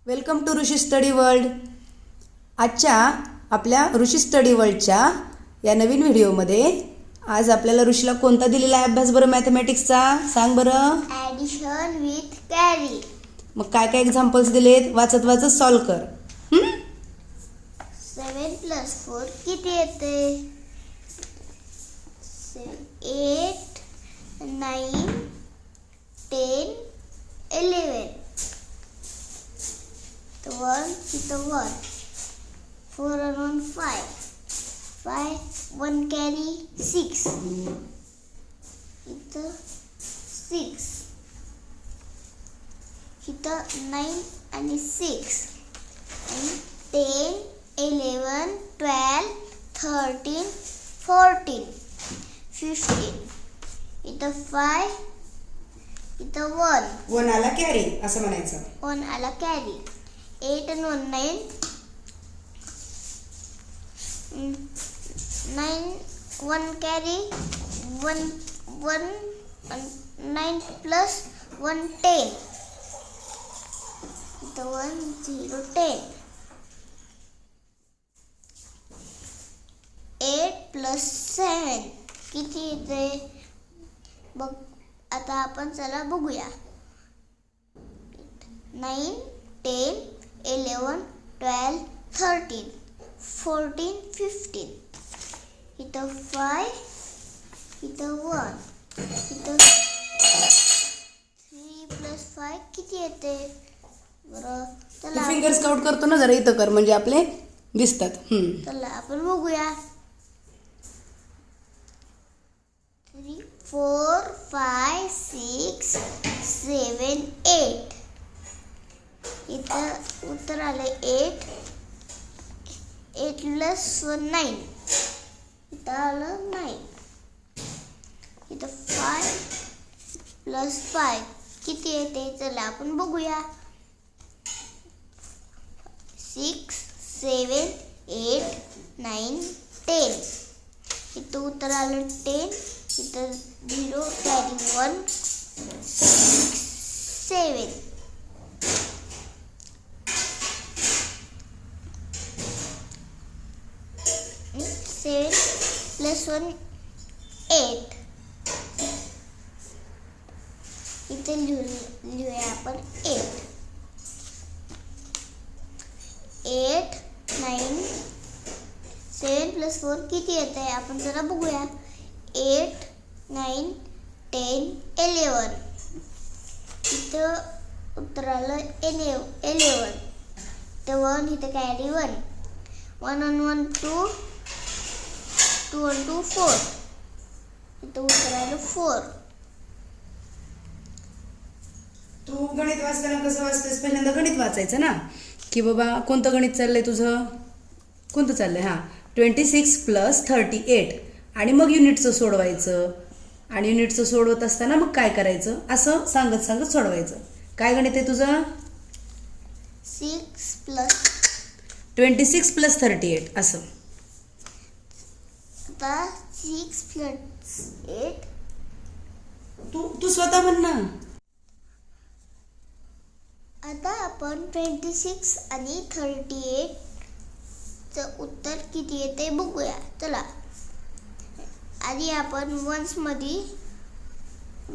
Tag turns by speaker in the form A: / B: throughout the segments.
A: Welcome to Rishi study world. आजच्या आपल्या ऋषी study वर्ल्डच्या या नवीन व्हिडिओमध्ये आज आपल्याला ऋषीला कोणता दिलेला आहे अभ्यास बरं मॅथमॅटिक्सचा सांग बरं.
B: Addition with carry.
A: मग काय काय एक्झाम्पल्स दिलेत वाचत वाचत सॉल्व कर.
B: 7 + 4 किती येते? 8 9 10 11. 1 इथं 1 4 and 1 5 1 कॅरी 6 इथं 6 इथं 9 आणि 6 आणि 10 11 12 13 14 15 इथं 5 इथं 1
A: आला कॅरी असं म्हणायचं.
B: 1 आला कॅरी. 8 and 1 9 9 1 कॅरी 1 9 plus 1 10 इथं 1 0 10. 8 + 7 किती येते बघ. आता आपण चला बघूया. 9 10 11 12 13 14 15 इथं 5 इथं 1 इथं 3 + 5 किती येते बरं. चला
A: फिंगर्स काउंट करतो ना जरा इथं कर म्हणजे आपले दिसतात.
B: चला आपण बघूया. 3 4 5 6 7 8 इथं उत्तर आलं 8 8 + 1 9 इथं आलं 9. इथं 5 + 5 किती येते चला आपण बघूया. 6 7 8 9 10 इथं उत्तर आलं 10. इथं 0 कॅरी 1 7 7 + 1 8 इथे लिहूया आपण 8 8 9 7 + 4 किती येते आपण जरा बघूया. 8 9 10 11 इथं उत्तर आलं 11. इथं 1 इथं कॅरी 1 1 and 1 2 2 and 2 4 इथं उत्तर आलं 4.
A: तू गणित वाचताना कसं वाचतेस पहिल्यांदा गणित वाचायचं ना की बाबा कोणतं गणित चाललंय तुझं कोणतं चाललंय. 26 + 38 आणि मग युनिटचं सोडवायचं आणि युनिटचं सोडवत असताना मग काय करायचं असं सांगत सांगत सोडवायचं. काय गणित आहे तुझं? 26 + 38 असं.
B: आता 6 + 8
A: तू स्वतः म्हण ना.
B: आता आपण 26 आणि 38 चं उत्तर किती येते बघूया. चला आधी आपण वन्स मध्ये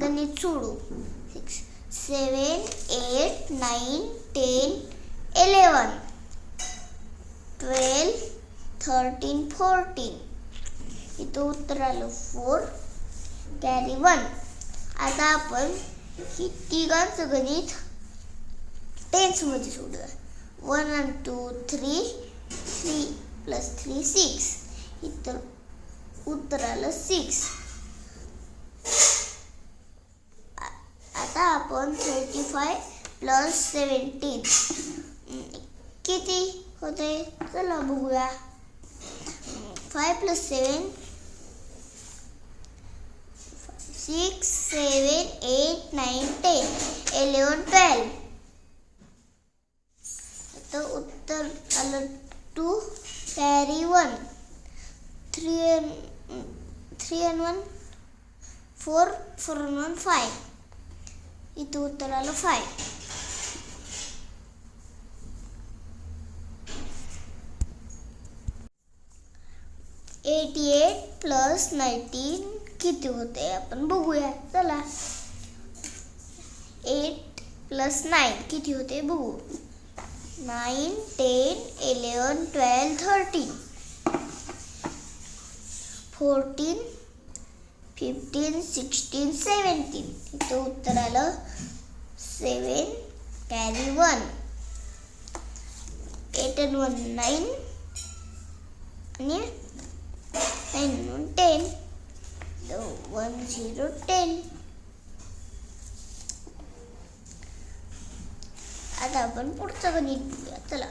B: गणित सोडू. 7 8 9 10 11 12 13 14 इथं उत्तर आलं 4 कॅरी 1. आता आपण ही तिघांचं गणित टेन्स मध्ये सोडूया. 1 and 2 3 3 + 3 6 इथं उत्तर आलं 6. आता आपण 35 + 17 किती होते चला बघूया. 5 + 7 6 7 8 9 10 11 12 इथं उत्तर आलं 2 कॅरी 1 3 and 1 4 4 and 1 5 इथं उत्तर आलं 5. 88 प्लस 19 किती होते आपण बघूया. चला 8 प्लस 9 किती होते बघू. 9 10 11 12 13 14 15 16 17. इथं उत्तर आलं 7 कॅरी 1. 8 and 1 9 आणि 9 and 1 10. 1 0 10. आता आपण पुढचं गणित बघूया. चला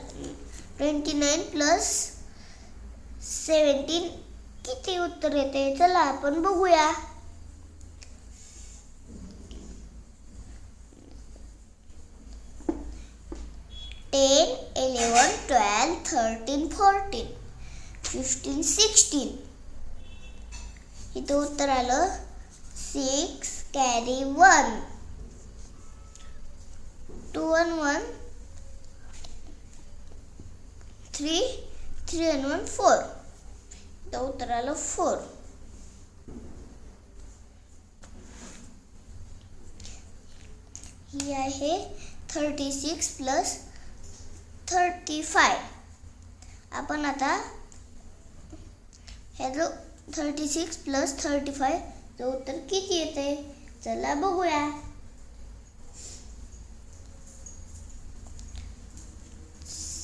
B: 29 प्लस 17 किती उत्तर येते. चला आपण बघूया. टेन 11 12 13 14 15 16. इथं उत्तर आलं 6 कॅरी 1. 2 and 1 3 3 and 1 4. इथं उत्तर आलं 4. ही आहे 36 प्लस 35. आपण आता ह्याचं 36 प्लस 35 चं उत्तर किती येते. चला बघूया.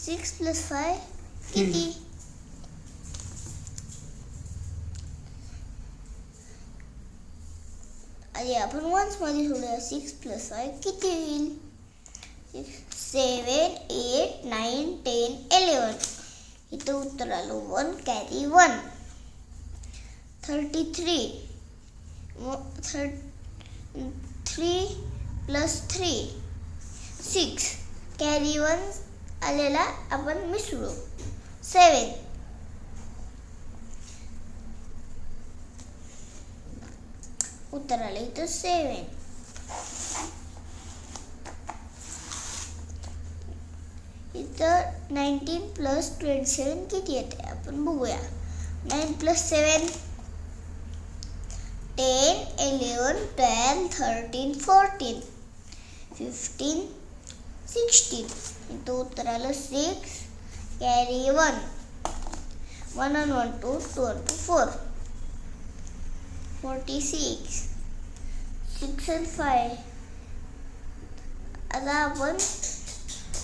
B: 6 प्लस 5 किती. आणि आपण वन्स मध्ये सोडूया. 6 प्लस 5 किती होईल. 7 8 9 10 11. इथं उत्तर आलं 1 कॅरी 1. 33 3 प्लस 3 6 कॅरी 1 आलेला आपण मिसळू. 7 उत्तर आलं इथं 7. इथं 19 प्लस 27 किती येते आपण बघूया. 9 प्लस 7 10 11 12 13 14 15 16. इथं उत्तर आलं 6 कॅरी 1. 1 and 1 2 2 and 2 4 46 6 and 5. आता आपण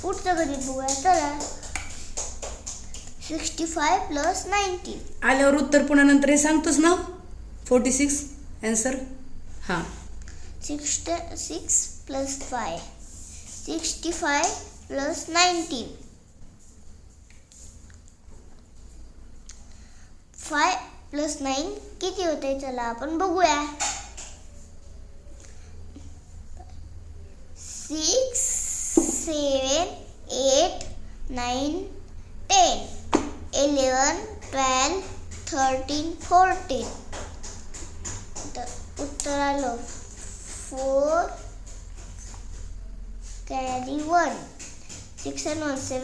B: पुढचं गणित बघूया. चला 65 प्लस 19.
A: आल्यावर उत्तर पुन्हा नंतर हे सांगतोस ना. 46 आन्सर. हां
B: 6 प्लस 5 65 प्लस 19. 5 प्लस 9 किती होते. चला आपण बघूया. 6 7 8 9 10 11 12 13 14. उत्तर आलं 4 कॅरी 1. 6 and 1 7.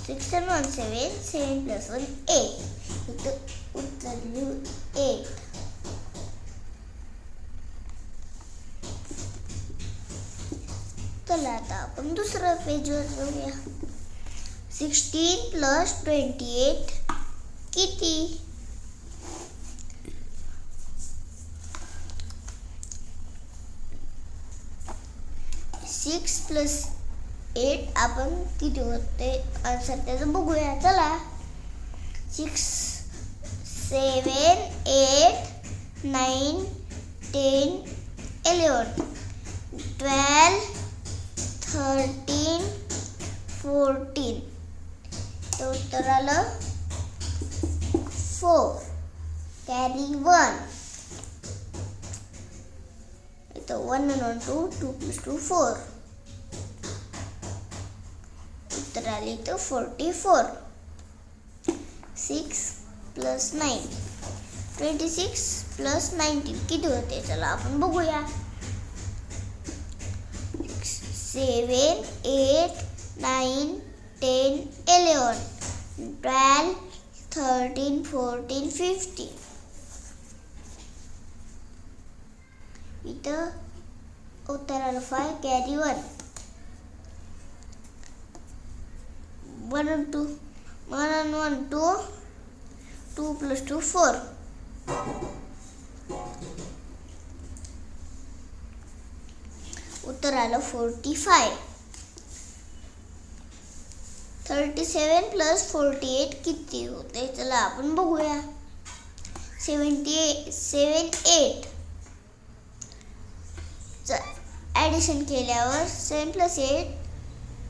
B: 6 and 1 7. 7 plus 1 8. इथं उत्तर लिहू 8. चला आता आपण दुसऱ्या पेजवर जाऊया. 16 प्लस 28 किती. 6 प्लस 8 आपण किती होते आन्सर त्याचं बघूया. चला 6 7 8 9 10 11 12 13 14. तर उत्तर आलं 4 कॅरी 1. इथं 1 and 1 2 2 plus 2 4. उत्तर आले इथं 44. 6 प्लस 9 26 प्लस 19 किती होते. चला आपण बघूया. 7, 8, 9, 10, 11, 12, 13, 14, 15. इथं उत्तराला 5 कॅरी 1. 1 and 2. 1 and 1 2. 2 plus 2 4. उत्तर आलं 45. 37 plus 48 किती होते चला आपण बघूया. 78 ॲडिशन केल्यावर 7 plus 8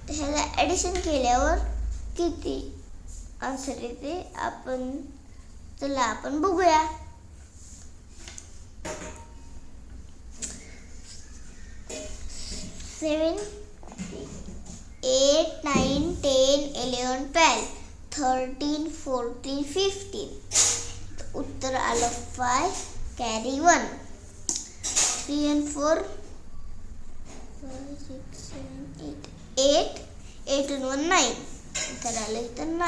B: ह्याला ॲडिशन केल्यावर किती आन्सर येते चला आपण बघूया. 7, 8, 9, 10, 11, 12, 13, 14, 15. उत्तर आलं 5 कॅरी 1. 3 and 4 5, 6, 7, 8 8 and 1 9. उत्तर आलं इथं 9.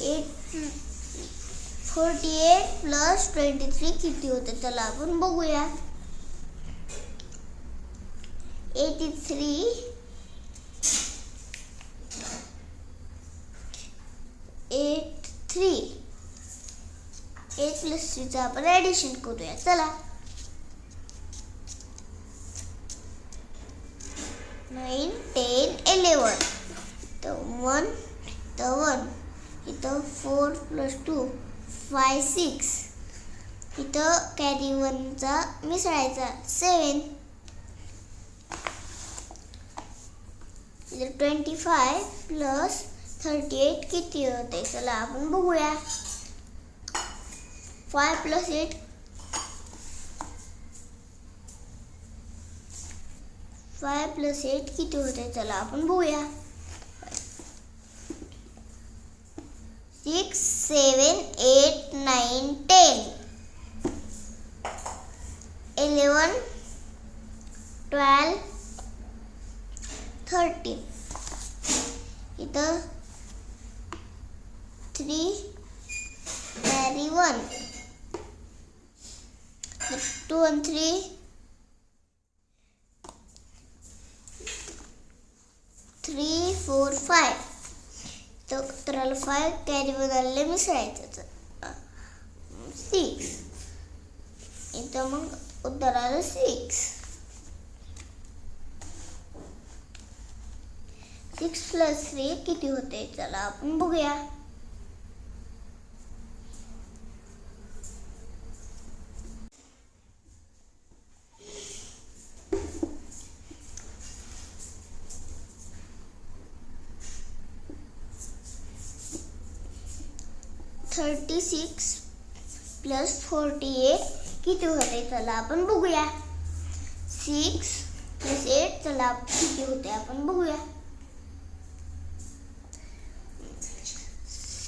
B: एट 48 plus 23 किती होते चला आपण बघूया. 83 8 3 8 plus 3 चं आपण ॲडिशन करूया चला. 9 10 11 1 1 इथं 4 plus 2 5 6 इथं कॅरी 1चा मिसळायचा 7. इथं 25 plus 38 किती होते चला आपण बघूया. 5 plus 8 5 plus 8 किती होते चला आपण बघूया. 6 7 8 9 10 11 12 13 इथं 3 कॅरी 1 2 and 3 3 4 5 तर उत्तराला 5 कॅरी 1 आले मिसळायचं 6. इथं मग उत्तराला 6. 6 plus 3 किती होते चला आपण बघूया. 36 plus 48 किती होते चला आपण बघूया. 6 plus 8 चला किती होते आपण बघूया.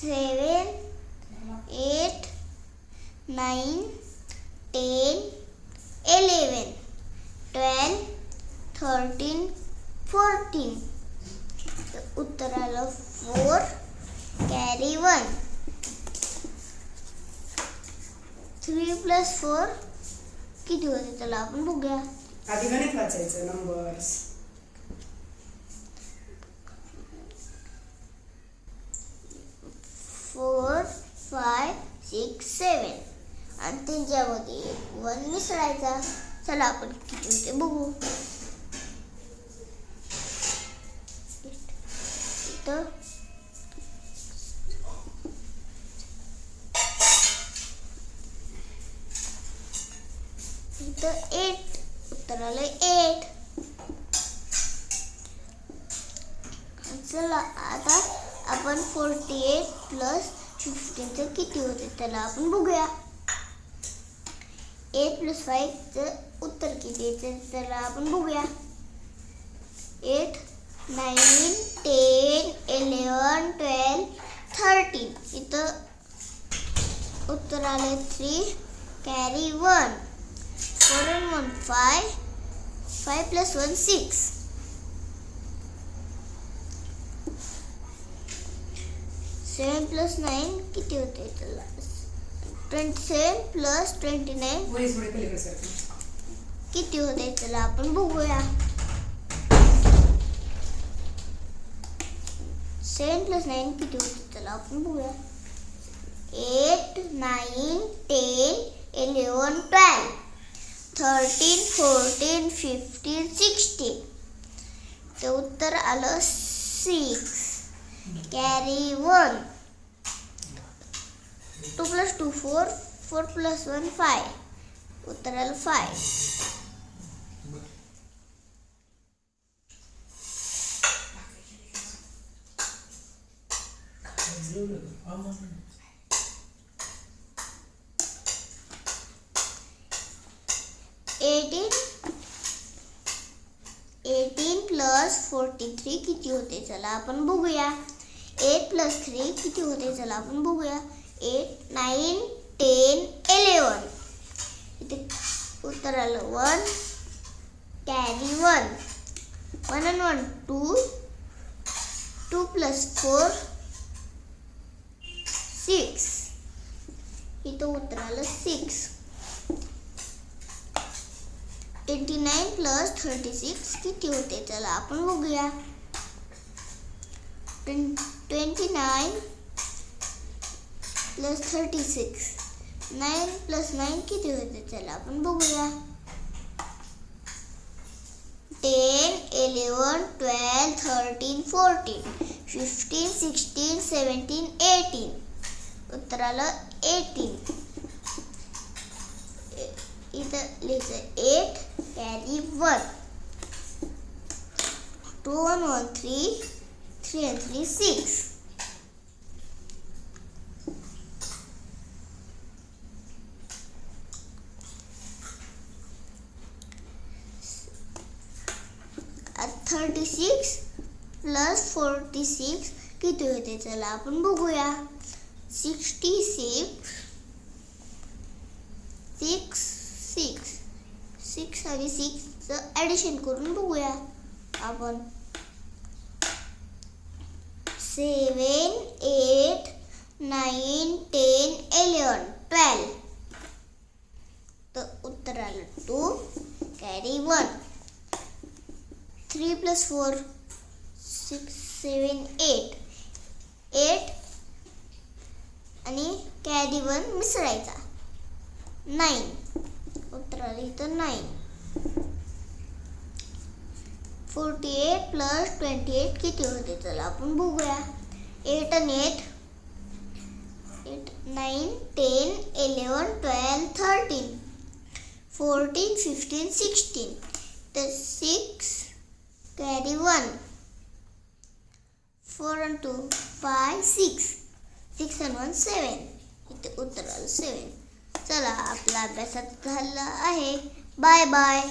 B: 7 8 9 10 11 12 13 14 उत्तर आलं 4 कॅरी 1. 3 plus 4 किती होते चला आपण बघूया.
A: आधी गणित वाचायचं नंबर्स.
B: 4 5 6 7 आणि त्याच्यामध्ये 1 मिसळायचा चला आपण किती होते बघू. इथं इथं 8 उत्तर आलं 8. चला आता आपण 48 plus 15 चं किती होते त्याला आपण बघूया. 8 plus 5 चं उत्तर किती येते त्याला आपण बघूया. 8 9 10 11 12 13. इथं उत्तर आले 3 कॅरी 1. 4 and 1 5. 5 plus 1 6. 7 plus 9 किती होते चला 27 plus 29
A: वहीच पुढे पलीकडे सरकव.
B: किती होते चला आपण बघूया. 7 plus 9 किती होते चला आपण बघूया. 8 9 10 11 12 13 14 15 16. ते उत्तर आलं 6 कॅरी 1. 2 plus 2 4. 4 plus 1 5. उत्तर आलं 5. एटीन प्लस 43 किती होते चला आपण बघूया. 8 plus 3 किती होते चला आपण बघूया. 8 9 10 11. इथे उत्तर आलं 1 कॅरी 1. 1 and 1 2. 2 plus 4 6. इथं उत्तर आलं 6. 29 plus 36 किती होते चला आपण बघूया. 29 plus 36. 9 plus 9 किती होते चला आपण बघूया. 10 11 12 13 14 15 16 17 18. उत्तर आलं 18. इथं लिहायचं 8 carry 1. 2 and 1 3. 3 and 3 6. At 36 plus 46 किती होते चला आपण बघूया. 66 6 आणि 6 चं ॲडिशन करून बघूया आपण. 7 8 9 10 11 12. तर उत्तर आलं 2 कॅरी 1. 3 plus 4 6 7 8. 8 आणि कॅरी 1 मिसळायचा 9. उत्तर आलं इथं 9. 48 plus 28 किती होते चला आपण बघूया. 8 and 8. 8 9 10 11 12 13 14 15 16. तर 6 कॅरी 1. 4 and 2 5 6. 6 and 1 7. इथे उत्तर आलं 7. चला आपला अभ्यासात झाला आहे. Bye bye.